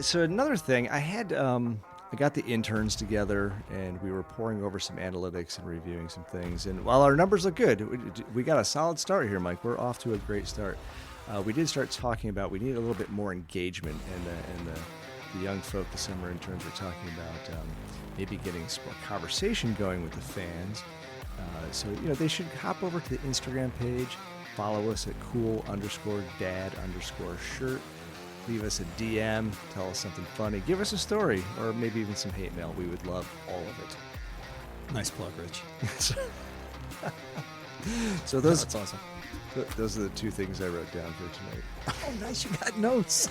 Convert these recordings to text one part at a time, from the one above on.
So another thing, I got the interns together, and we were poring over some analytics and reviewing some things. And while our numbers look good, we got a solid start here, Mike. We're off to a great start. We did start talking about we need a little bit more engagement, and the young folk, the summer interns, were talking about maybe getting some more conversation going with the fans. So they should hop over to the Instagram page, follow us at cool_dad_shirt. Leave us a DM, tell us something funny, give us a story, or maybe even some hate mail. We would love all of it. Nice plug, Rich. So that's awesome. Those are the two things I wrote down for tonight. Oh, nice. You got notes.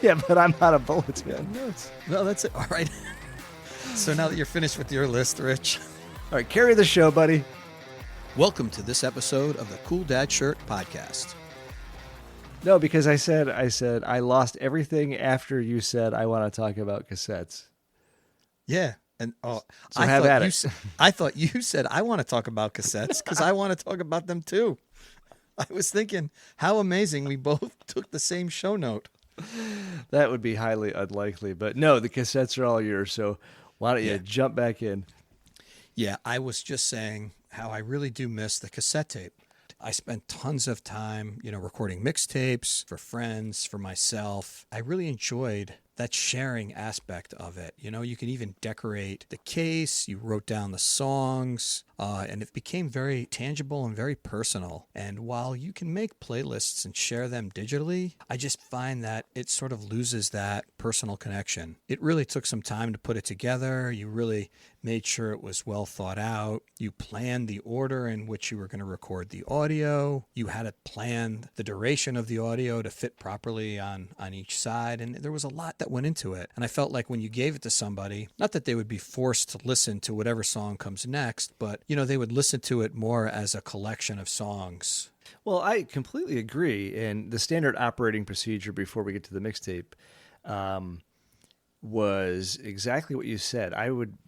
Yeah, but I'm out of bullets, man. Notes. No, that's it. All right. So now that you're finished with your list, Rich. All right, carry the show, buddy. Welcome to this episode of the Cool Dad Shirt Podcast. No, because I said I lost everything after you said I want to talk about cassettes. Yeah. And so have at it. I thought you said I want to talk about cassettes because I want to talk about them too. I was thinking how amazing we both took the same show note. That would be highly unlikely, but no, the cassettes are all yours. So why don't you jump back in? Yeah, I was just saying how I really do miss the cassette tape. I spent tons of time, recording mixtapes for friends, for myself. I really enjoyed that sharing aspect of it. You can even decorate the case. You wrote down the songs, and it became very tangible and very personal. And while you can make playlists and share them digitally, I just find that it sort of loses that personal connection. It really took some time to put it together. You really made sure it was well thought out. You planned the order in which you were going to record the audio. You had to plan the duration of the audio to fit properly on each side. And there was a lot that went into it. And I felt like when you gave it to somebody, not that they would be forced to listen to whatever song comes next, but, they would listen to it more as a collection of songs. Well, I completely agree. And the standard operating procedure before we get to the mixtape was exactly what you said. I would,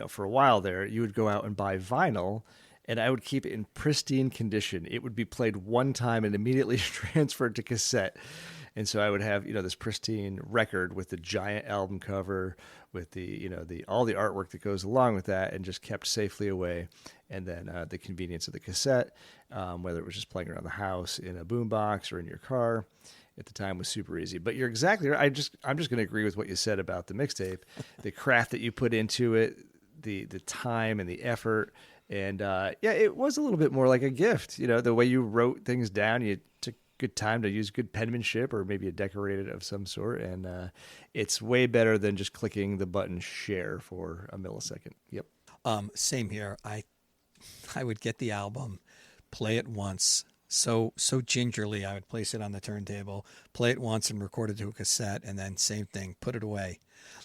for a while there, you would go out and buy vinyl, and I would keep it in pristine condition. It would be played one time and immediately transferred to cassette. And so I would have, this pristine record with the giant album cover, with the all the artwork that goes along with that, and just kept safely away. And then the convenience of the cassette, whether it was just playing around the house in a boombox or in your car, at the time was super easy. But you're exactly right. I'm just going to agree with what you said about the mixtape, the craft that you put into it, the time and the effort. And it was a little bit more like a gift. The way you wrote things down, you took good time to use good penmanship or maybe a decorated of some sort. And it's way better than just clicking the button share for a millisecond. Yep. Same here. I would get the album, play it once. So gingerly, I would place it on the turntable, play it once and record it to a cassette, and then same thing, put it away.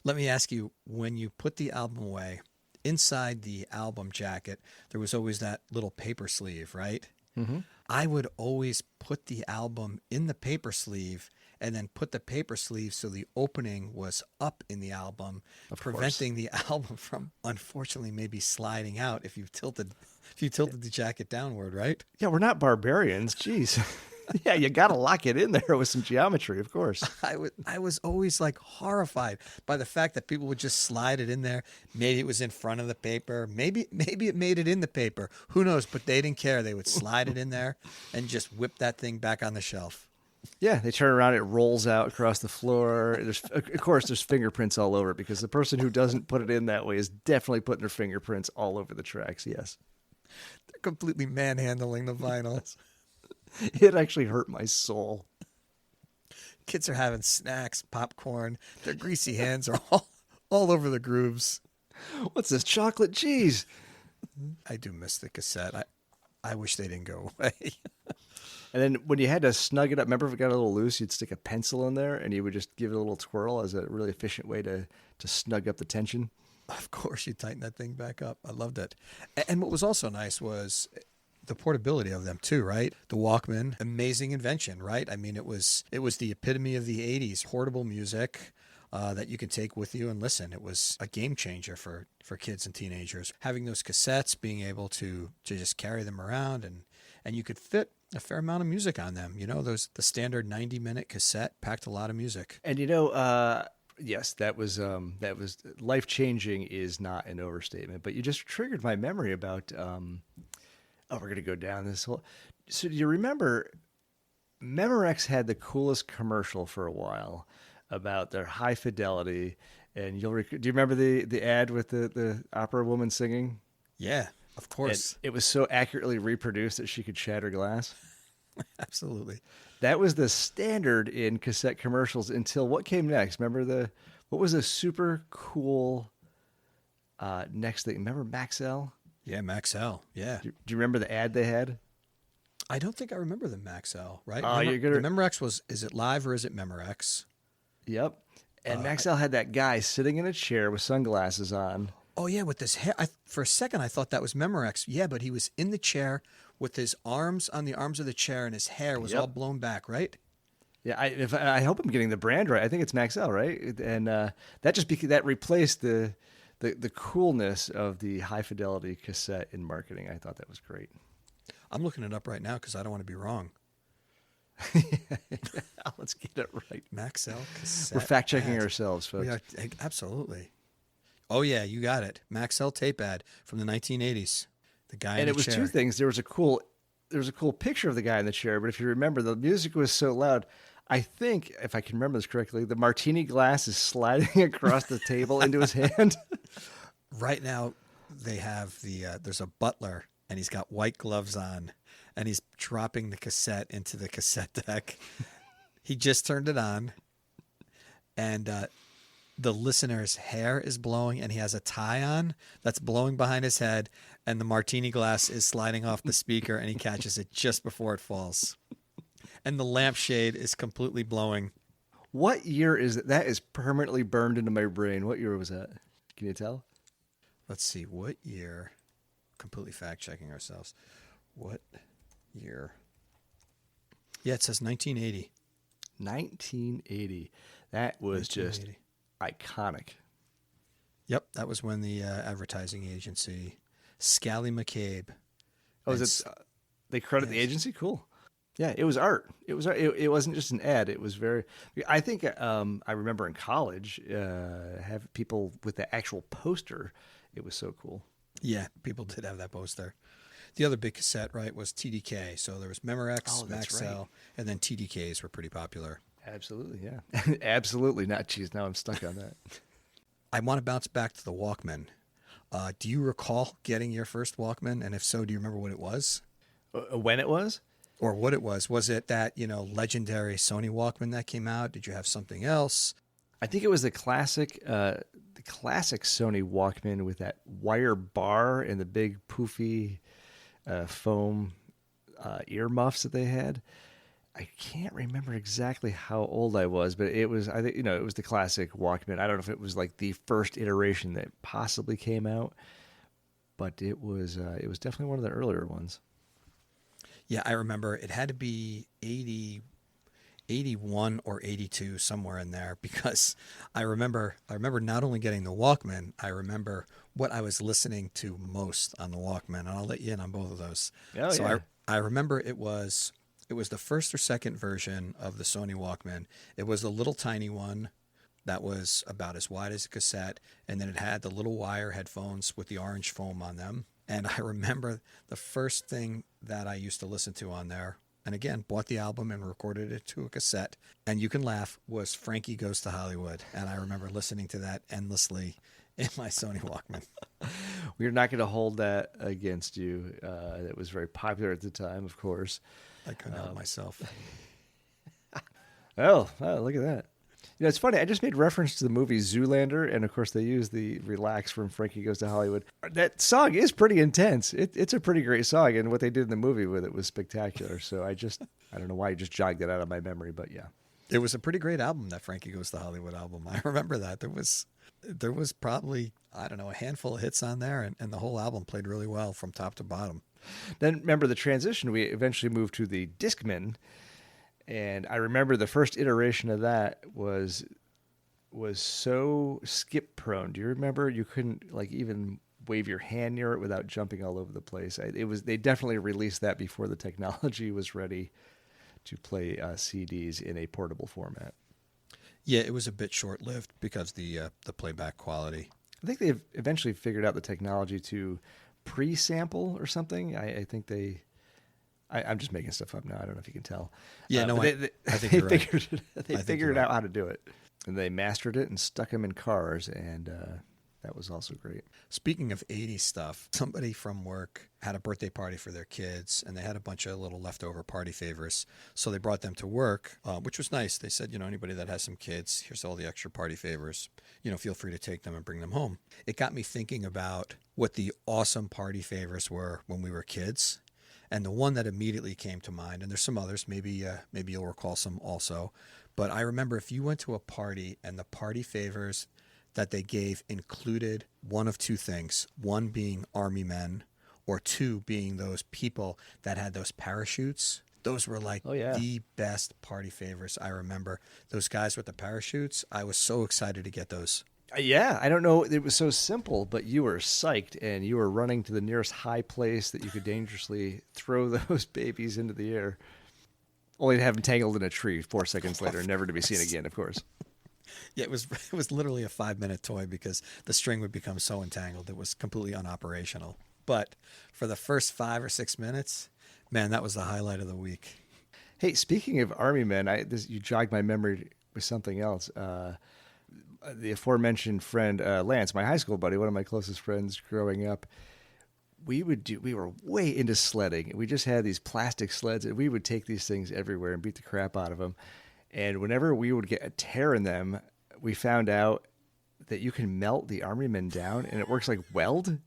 Let me ask you, when you put the album away, inside the album jacket, there was always that little paper sleeve, right? Mm-hmm. I would always put the album in the paper sleeve and then put the paper sleeve so the opening was up in the album, preventing the album from, unfortunately, maybe sliding out if you tilted the jacket downward, right? Yeah, we're not barbarians. Jeez. Yeah, you got to lock it in there with some geometry, of course. I was always like horrified by the fact that people would just slide it in there. Maybe it was in front of the paper. Maybe it made it in the paper. Who knows? But they didn't care. They would slide it in there and just whip that thing back on the shelf. Yeah, they turn around, it rolls out across the floor. There's fingerprints all over it because the person who doesn't put it in that way is definitely putting their fingerprints all over the tracks, yes. They're completely manhandling the vinyl. It actually hurt my soul. Kids are having snacks, popcorn. Their greasy hands are all over the grooves. What's this, chocolate cheese? I do miss the cassette. I wish they didn't go away. And then when you had to snug it up, remember if it got a little loose, you'd stick a pencil in there and you would just give it a little twirl as a really efficient way to snug up the tension. Of course, you tighten that thing back up. I loved it. And what was also nice was the portability of them too, right? The Walkman, amazing invention, right? I mean, it was the epitome of the 80s, portable music that you can take with you and listen. It was a game changer for kids and teenagers. Having those cassettes, being able to just carry them around and and you could fit a fair amount of music on them. The standard 90-minute cassette packed a lot of music. And yes, that was life changing is not an overstatement. But you just triggered my memory about. We're gonna go down this whole. So do you remember? Memorex had the coolest commercial for a while about their high fidelity, and do you remember the ad with the opera woman singing? Yeah, of course. And it was so accurately reproduced that she could shatter glass. Absolutely. That was the standard in cassette commercials until what came next? Remember what was the super cool next thing? Remember Maxell? Yeah, Maxell. Yeah. Do you remember the ad they had? I don't think I remember the Maxell, right? You're gonna. The Memorex is it live or is it Memorex? Yep. And Maxell had that guy sitting in a chair with sunglasses on. Oh yeah, with his hair. For a second, I thought that was Memorex. Yeah, but he was in the chair with his arms on the arms of the chair, and his hair was all blown back, right? Yeah, I hope I'm getting the brand right. I think it's Maxell, right? And that replaced the coolness of the high fidelity cassette in marketing. I thought that was great. I'm looking it up right now because I don't want to be wrong. Let's get it right. Maxell cassette. We're fact checking ourselves, folks. Absolutely. Oh yeah, you got it. Maxell tape ad from the 1980s. The guy in the chair. And it was two things. There was a cool picture of the guy in the chair, but if you remember, the music was so loud. I think, if I can remember this correctly, the martini glass is sliding across the table into his hand. Right now, they have there's a butler, and he's got white gloves on, and he's dropping the cassette into the cassette deck. He just turned it on, and the listener's hair is blowing, and he has a tie on that's blowing behind his head, and the martini glass is sliding off the speaker, and he catches it just before it falls. And the lampshade is completely blowing. What year is it? That is permanently burned into my brain. What year was that? Can you tell? Let's see. What year? Completely fact-checking ourselves. What year? Yeah, it says 1980. 1980. That was just iconic. Yep, that was when the advertising agency, Scally McCabe. Oh, they credit the agency? Cool. Yeah, it was art. It was art. It wasn't just an ad. It was very. I think I remember in college have people with the actual poster. It was so cool. Yeah, people did have that poster. The other big cassette, right, was TDK. So there was Memorex, Maxell, right. And then TDKs were pretty popular. Absolutely, yeah. Absolutely not. Geez, now I'm stuck on that. I want to bounce back to the Walkman. Do you recall getting your first Walkman? And if so, do you remember what it was? When it was? Or what it was? Was it that, legendary Sony Walkman that came out? Did you have something else? I think it was the classic Sony Walkman with that wire bar and the big poofy foam earmuffs that they had. I can't remember exactly how old I was, but it was, I think, it was the classic Walkman. I don't know if it was like the first iteration that possibly came out, but it was definitely one of the earlier ones. Yeah, I remember it had to be 81 or 82, somewhere in there, because I remember not only getting the Walkman, I remember what I was listening to most on the Walkman, and I'll let you in on both of those. Oh, so yeah. I remember it was the first or second version of the Sony Walkman. It was a little tiny one that was about as wide as a cassette, and then it had the little wire headphones with the orange foam on them. And I remember the first thing that I used to listen to on there, and again, bought the album and recorded it to a cassette, and you can laugh, was Frankie Goes to Hollywood. And I remember listening to that endlessly in my Sony Walkman. We're not going to hold that against you. It was very popular at the time, of course. I couldn't help myself. Oh, look at that. It's funny. I just made reference to the movie Zoolander, and of course they use the Relax from Frankie Goes to Hollywood. That song is pretty intense. It's a pretty great song, and what they did in the movie with it was spectacular. So I don't know why you just jogged that out of my memory, but yeah. It was a pretty great album, that Frankie Goes to Hollywood album. I remember that. There was probably, I don't know, a handful of hits on there, and the whole album played really well from top to bottom. Then remember the transition, we eventually moved to the Discman. And I remember the first iteration of that was so skip prone. Do you remember? You couldn't even wave your hand near it without jumping all over the place. They definitely released that before the technology was ready to play CDs in a portable format. Yeah, it was a bit short-lived because the playback quality. I think they've eventually figured out the technology to pre-sample or something. I think they. I'm just making stuff up now. I don't know if you can tell. Yeah, no, I think they you're right. figured out how to do it, and they mastered it and stuck them in cars, and that was also great. Speaking of 80s stuff, somebody from work had a birthday party for their kids, and they had a bunch of little leftover party favors. So they brought them to work, which was nice. They said, anybody that has some kids, here's all the extra party favors. Feel free to take them and bring them home. It got me thinking about what the awesome party favors were when we were kids. And the one that immediately came to mind, and there's some others, maybe you'll recall some also, but I remember if you went to a party and the party favors that they gave included one of two things, one being army men, or two being those people that had those parachutes. Those were like the best party favors I remember. Those guys with the parachutes, I was so excited to get those. Yeah, I don't know. It was so simple, but you were psyched, and you were running to the nearest high place that you could dangerously throw those babies into the air, only to have them tangled in a tree 4 seconds later, never to be seen again, of course. Yeah, it was literally a 5-minute toy because the string would become so entangled it was completely unoperational. But for the first 5 or 6 minutes, man, that was the highlight of the week. Hey, speaking of army men, you jogged my memory with something else. The aforementioned friend Lance, my high school buddy, one of my closest friends growing up, we were way into sledding. We just had these plastic sleds, and we would take these things everywhere and beat the crap out of them. And whenever we would get a tear in them, we found out that you can melt the army men down, and it works like weld.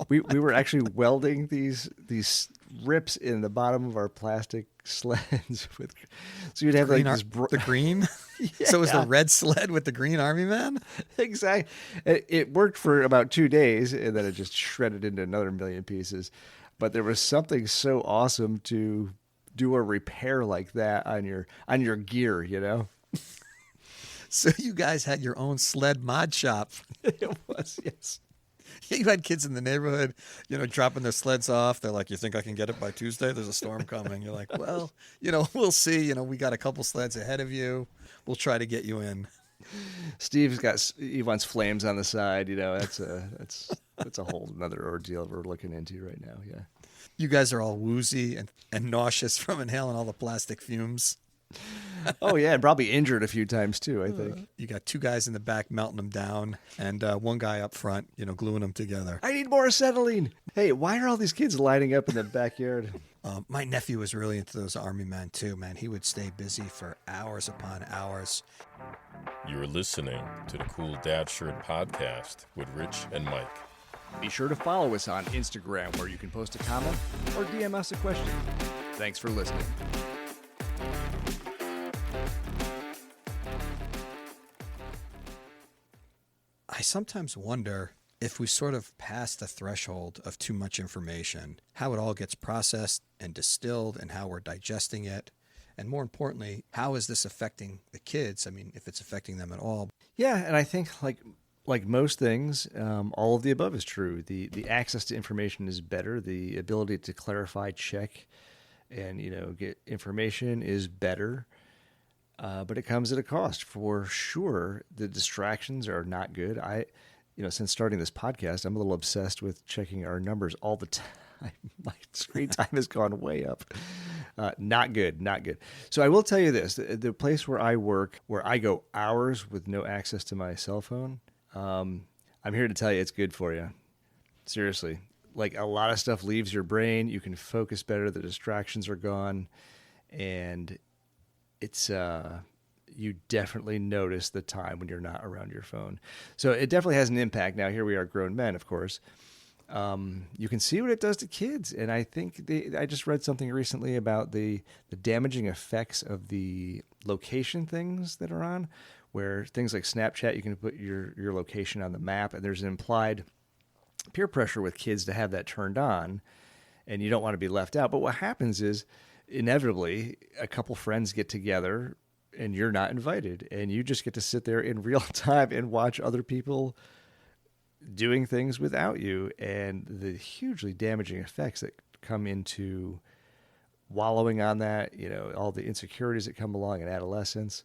We were actually welding these rips in the bottom of our plastic sleds with, so you'd have like this the green. Yeah. So it was the red sled with the green army man. Exactly. It worked for about 2 days, and then it just shredded into another million pieces. But there was something so awesome to do a repair like that on your gear, So you guys had your own sled mod shop. It was, yes. You had kids in the neighborhood, dropping their sleds off. They're like, "You think I can get it by Tuesday? There's a storm coming." You're like, "Well, we'll see. We got a couple sleds ahead of you. We'll try to get you in." He wants flames on the side. That's a whole another ordeal we're looking into right now. Yeah. You guys are all woozy and nauseous from inhaling all the plastic fumes. Oh, yeah, and probably injured a few times, too, I think. You got 2 guys in the back melting them down, and one guy up front, gluing them together. I need more acetylene. Hey, why are all these kids lining up in the backyard? My nephew was really into those army men, too, man. He would stay busy for hours upon hours. You're listening to the Cool Dad Shirt Podcast with Rich and Mike. Be sure to follow us on Instagram, where you can post a comment or DM us a question. Thanks for listening. I sometimes wonder if we sort of pass the threshold of too much information, how it all gets processed and distilled and how we're digesting it. And more importantly, how is this affecting the kids? I mean, if it's affecting them at all. Yeah, and I think like most things, all of the above is true. The access to information is better. The ability to clarify, check, and get information is better. But it comes at a cost for sure. The distractions are not good. Since starting this podcast, I'm a little obsessed with checking our numbers all the time. My screen time has gone way up. Not good, not good. So I will tell you this, the place where I work, where I go hours with no access to my cell phone, I'm here to tell you it's good for you. Seriously. Like a lot of stuff leaves your brain. You can focus better. The distractions are gone. And it's you definitely notice the time when you're not around your phone. So it definitely has an impact. Now, here we are grown men, of course. You can see what it does to kids. And I think I just read something recently about the damaging effects of the location things that are on, where things like Snapchat, you can put your location on the map, and there's an implied peer pressure with kids to have that turned on, and you don't want to be left out. But what happens is, inevitably, a couple friends get together and you're not invited, and you just get to sit there in real time and watch other people doing things without you and the hugely damaging effects that come into wallowing on that, all the insecurities that come along in adolescence.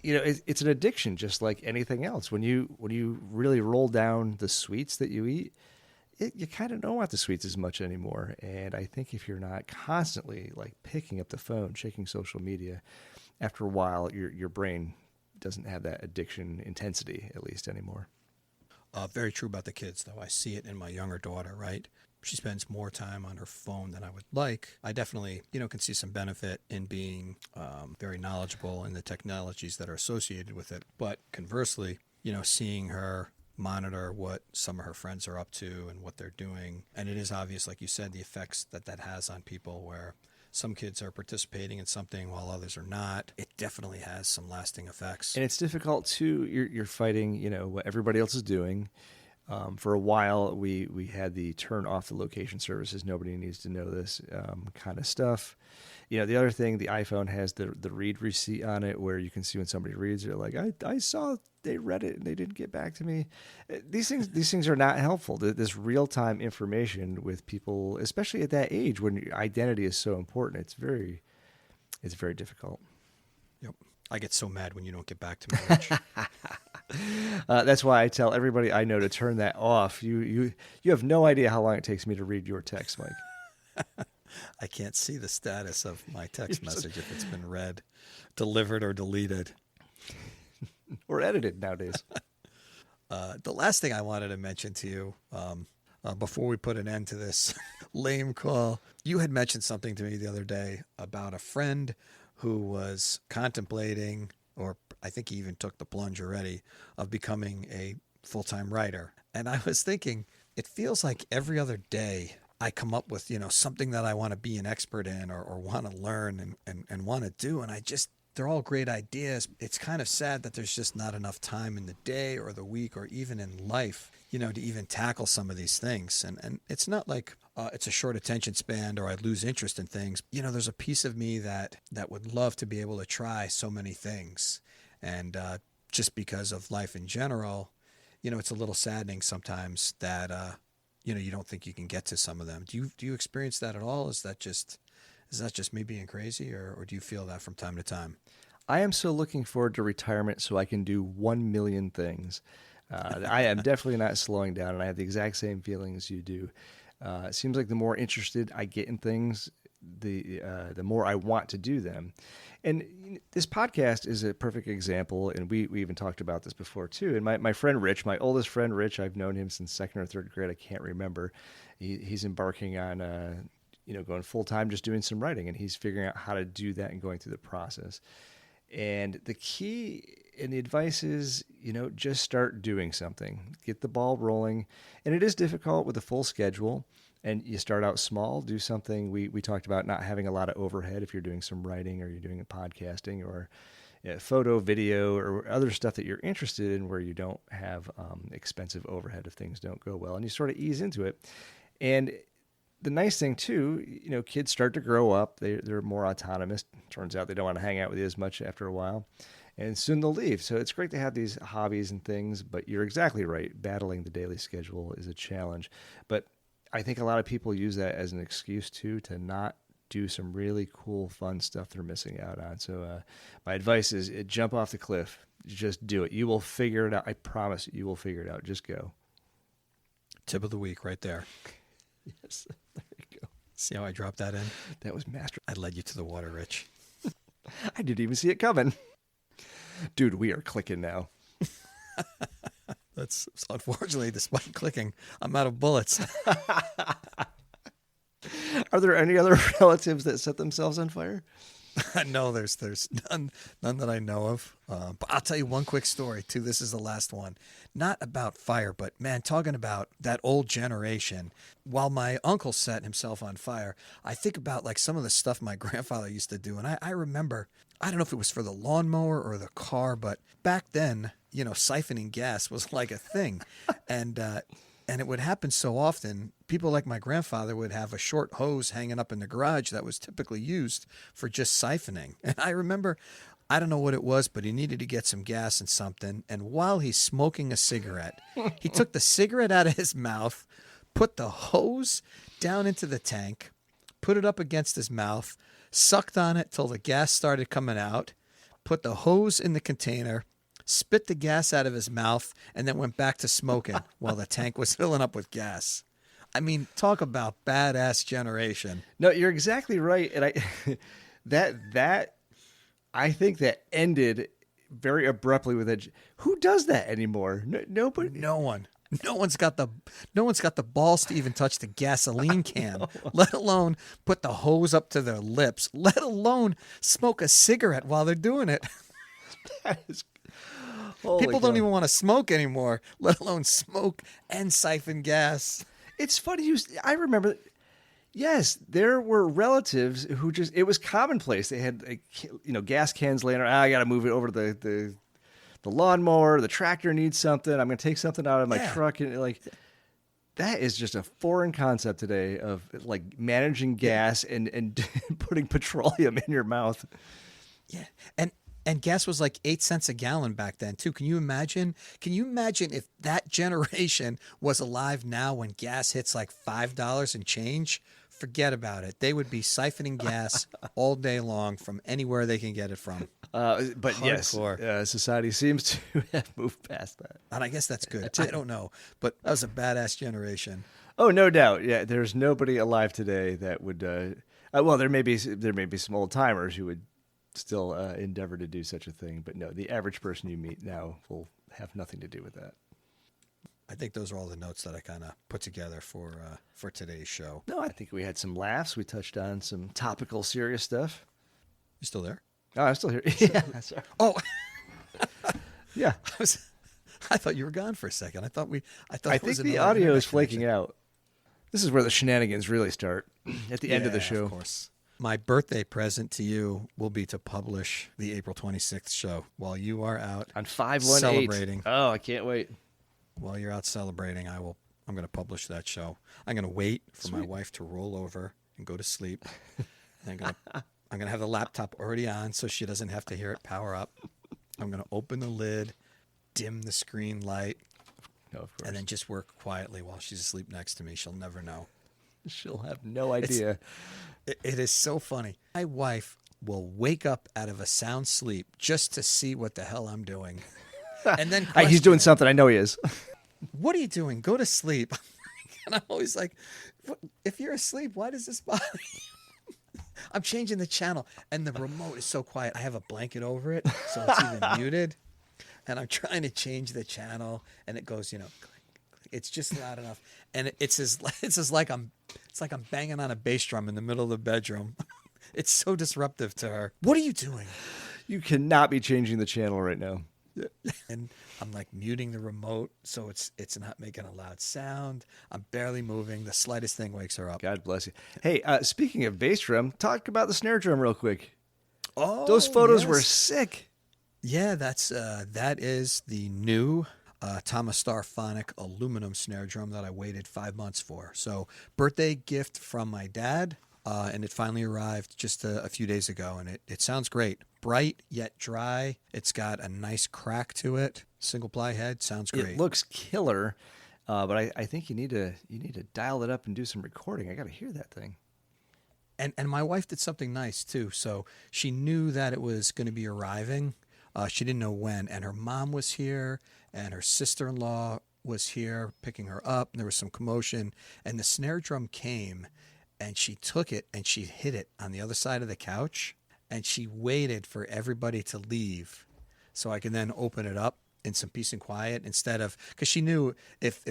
It's an addiction just like anything else. When you really roll down the sweets that you eat, you kind of don't want the sweets as much anymore. And I think if you're not constantly like picking up the phone, checking social media, after a while, your brain doesn't have that addiction intensity, at least anymore. Very true about the kids, though. I see it in my younger daughter, right? She spends more time on her phone than I would like. I definitely, can see some benefit in being very knowledgeable in the technologies that are associated with it. But conversely, seeing her monitor what some of her friends are up to and what they're doing. And it is obvious, like you said, the effects that has on people, where some kids are participating in something while others are not. It definitely has some lasting effects. And it's difficult too. You're fighting, what everybody else is doing. For a while, we had the turn off the location services. Nobody needs to know this kind of stuff. The other thing, the iPhone has the read receipt on it, where you can see when somebody reads it, like, I saw they read it and they didn't get back to me. These things are not helpful. This real time information with people, especially at that age when your identity is so important, it's very difficult. Yep. I get so mad when you don't get back to me, Rich. That's why I tell everybody I know to turn that off. You have no idea how long it takes me to read your text, Mike. I can't see the status of my text message if it's been read, delivered, or deleted. Or edited nowadays. The last thing I wanted to mention to you before we put an end to this lame call, you had mentioned something to me the other day about a friend who was contemplating, or I think he even took the plunge already, of becoming a full-time writer. And I was thinking, it feels like every other day I come up with, something that I want to be an expert in or want to learn and want to do. And they're all great ideas. It's kind of sad that there's just not enough time in the day or the week or even in life, to even tackle some of these things. And it's not like it's a short attention span or I lose interest in things. There's a piece of me that would love to be able to try so many things. And just because of life in general, it's a little saddening sometimes that, you don't think you can get to some of them. Do you experience that at all? Is that just me being crazy, or do you feel that from time to time? I am so looking forward to retirement so I can do 1 million things. I am definitely not slowing down, and I have the exact same feelings you do. It seems like the more interested I get in things, the more I want to do them. And this podcast is a perfect example, and we even talked about this before too. And my friend Rich, my oldest friend Rich, I've known him since second or third grade. I can't remember. He's embarking on going full time, just doing some writing, and he's figuring out how to do that and going through the process. And the key and the advice is, just start doing something, get the ball rolling. And it is difficult with a full schedule. And you start out small, do something. We talked about not having a lot of overhead if you're doing some writing or you're doing podcasting or photo, video, or other stuff that you're interested in where you don't have expensive overhead if things don't go well. And you sort of ease into it. And the nice thing, too, kids start to grow up. They're more autonomous. Turns out they don't want to hang out with you as much after a while. And soon they'll leave. So it's great to have these hobbies and things. But you're exactly right. Battling the daily schedule is a challenge. But I think a lot of people use that as an excuse, too, to not do some really cool, fun stuff they're missing out on. So my advice is jump off the cliff. Just do it. You will figure it out. I promise you will figure it out. Just go. Tip of the week right there. Yes, there you go. See how I dropped that in? That was master. I led you to the water, Rich. I didn't even see it coming. Dude, we are clicking now. That's unfortunately, despite clicking, I'm out of bullets. Are there any other relatives that set themselves on fire? No, there's none that I know of. But I'll tell you one quick story too. This is the last one. Not about fire, but man, talking about that old generation. While my uncle set himself on fire, I think about like some of the stuff my grandfather used to do. And I remember, I don't know if it was for the lawnmower or the car, but back then, siphoning gas was like a thing. And it would happen so often. People like my grandfather would have a short hose hanging up in the garage that was typically used for just siphoning. And I remember I don't know what it was, but he needed to get some gas and something. And while he's smoking a cigarette, he took the cigarette out of his mouth, put the hose down into the tank, put it up against his mouth, sucked on it till the gas started coming out, put the hose in the container, spit the gas out of his mouth, and then went back to smoking while the tank was filling up with gas. I mean, talk about badass generation. No, you're exactly right. And I think that ended very abruptly with it. Who does that anymore? Nobody. No one. No one's got the balls to even touch the gasoline can, let alone put the hose up to their lips, let alone smoke a cigarette while they're doing it. That is, holy People don't cow. even want to smoke anymore, let alone smoke and siphon gas. It's funny. I remember. Yes, there were relatives who it was commonplace. They had, gas cans laying around. I got to move it over to the lawnmower. The tractor needs something. I'm going to take something out of my truck. And that is just a foreign concept today of like managing gas and putting petroleum in your mouth. Yeah. And gas was like 8 cents a gallon back then too. Can you imagine? Can you imagine if that generation was alive now when gas hits like $5 and change? Forget about it. They would be siphoning gas all day long from anywhere they can get it from. But Hardcore. yes, society seems to have moved past that. And I guess that's good. I don't know, but that was a badass generation. Oh, no doubt. Yeah, there's nobody alive today that would. Well, there may be some old timers who would still endeavor to do such a thing, but no, the average person you meet now will have nothing to do with that. I think those are all the notes that I kind of put together for today's show. No, I think we had some laughs. We touched on some topical, serious stuff. You still there? Oh, I'm still here. Yeah, sorry. Oh, Yeah. I thought you were gone for a second. I think the audio is flaking out. This is where the shenanigans really start at the end of the show. Of course. My birthday present to you will be to publish the April 26th show while you are out On 518. celebrating. Oh, I can't wait. While you're out celebrating, I'm going to publish that show. I'm going to wait for my wife to roll over and go to sleep. I'm going to have the laptop already on so she doesn't have to hear it power up. I'm going to open the lid, dim the screen light, No, of course. and then just work quietly while she's asleep next to me. She'll never know. She'll have no idea. It is so funny. My wife will wake up out of a sound sleep just to see what the hell I'm doing. And then He's doing question it. something. I know he is. What are you doing? Go to sleep. And I'm always like, if you're asleep, why does this bother you? I'm changing the channel, and the remote is so quiet. I have a blanket over it, so it's even muted. And I'm trying to change the channel, and it goes, click, click. It's just loud enough, and it's like I'm banging on a bass drum in the middle of the bedroom. It's so disruptive to her. What are you doing? You cannot be changing the channel right now. And I'm like muting the remote so it's not making a loud sound. I'm barely moving. The slightest thing wakes her up. God bless you. Hey, speaking of bass drum, talk about the snare drum real quick. Oh, Those photos yes. were sick. Yeah, that is the new Thomas Starphonic aluminum snare drum that I waited 5 months for. So birthday gift from my dad, and it finally arrived just a few days ago, and it sounds great. Bright yet dry. It's got a nice crack to it. Single ply head sounds great. It looks killer, but I think you need to dial it up and do some recording. I got to hear that thing. And my wife did something nice too. So she knew that it was going to be arriving. She didn't know when, and her mom was here, and her sister-in-law was here picking her up. And there was some commotion, and the snare drum came, and she took it and she hid it on the other side of the couch. And she waited for everybody to leave so I can then open it up in some peace and quiet instead of, because she knew if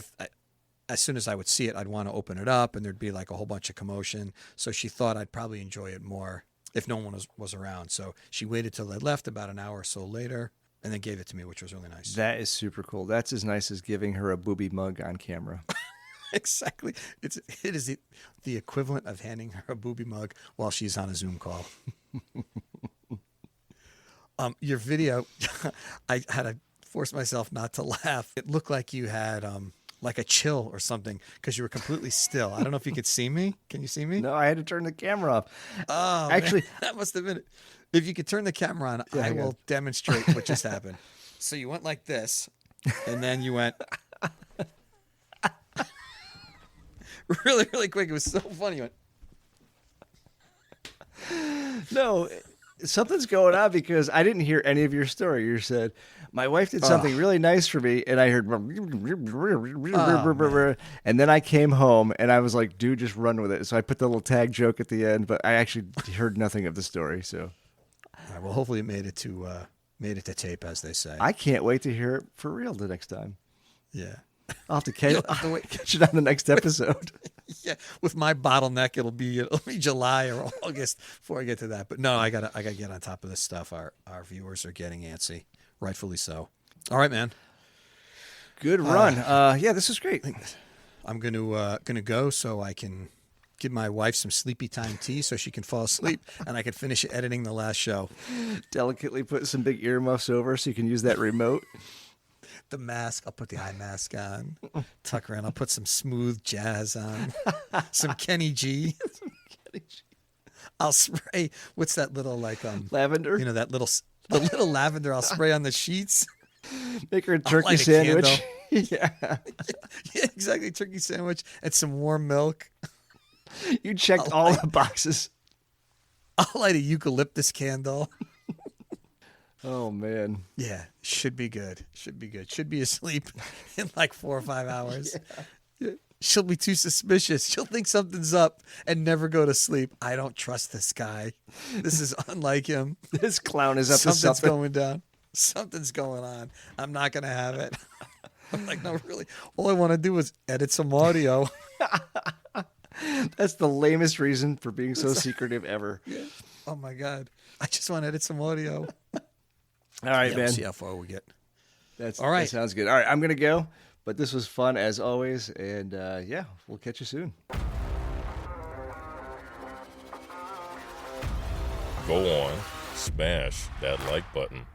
as soon as I would see it, I'd want to open it up and there'd be like a whole bunch of commotion. So she thought I'd probably enjoy it more if no one was around. So she waited till I left about an hour or so later and then gave it to me, which was really nice. That is super cool. That's as nice as giving her a booby mug on camera. Exactly. It is the equivalent of handing her a booby mug while she's on a Zoom call. Your video, I had to force myself not to laugh. It looked like you had like a chill or something because you were completely still. I don't know if you could see me. Can you see me? No, I had to turn the camera off. Oh, Actually, man, that must have been it. If you could turn the camera on, I hang will on. demonstrate what just happened. So you went like this, and then you went really, really quick. It was so funny. You went, No, something's going on because I didn't hear any of your story. You said, my wife did something really nice for me, and I heard, and then I came home, and I was like, dude, just run with it. So I put the little tag joke at the end, but I actually heard nothing of the story. So all right, well, hopefully it made it to tape, as they say. I can't wait to hear it for real the next time. Yeah. I'll have to catch it on the next episode. Yeah, with my bottleneck, it'll be July or August before I get to that. But no, I gotta get on top of this stuff. Our viewers are getting antsy, rightfully so. All right, man. Good run. Yeah, this is great. I'm gonna go so I can give my wife some sleepy time tea so she can fall asleep and I can finish editing the last show. Delicately put some big earmuffs over so you can use that remote. The mask, I'll put the eye mask on. Tuck around. I'll put some smooth jazz on. Some Kenny G. I'll spray. What's that little Lavender. You know the little lavender. I'll spray on the sheets. Make her a I'll turkey light a sandwich. candle. Yeah. Yeah, exactly. Turkey sandwich and some warm milk. You checked all the boxes. I'll light a eucalyptus candle. Oh, man. Yeah, should be good. Should be good. Should be asleep in like 4 or 5 hours. Yeah. She'll be too suspicious. She'll think something's up and never go to sleep. I don't trust this guy. This is unlike him. This clown is up to Something's something. going down. Something's going on. I'm not going to have it. I'm like, no, really. All I want to do is edit some audio. That's the lamest reason for being so secretive ever. Yeah. Oh, my God. I just want to edit some audio. All right, Yeah, man. we'll see how far we get. All right. That sounds good. All right, I'm going to go, but this was fun as always. And yeah, we'll catch you soon. Go on, smash that like button.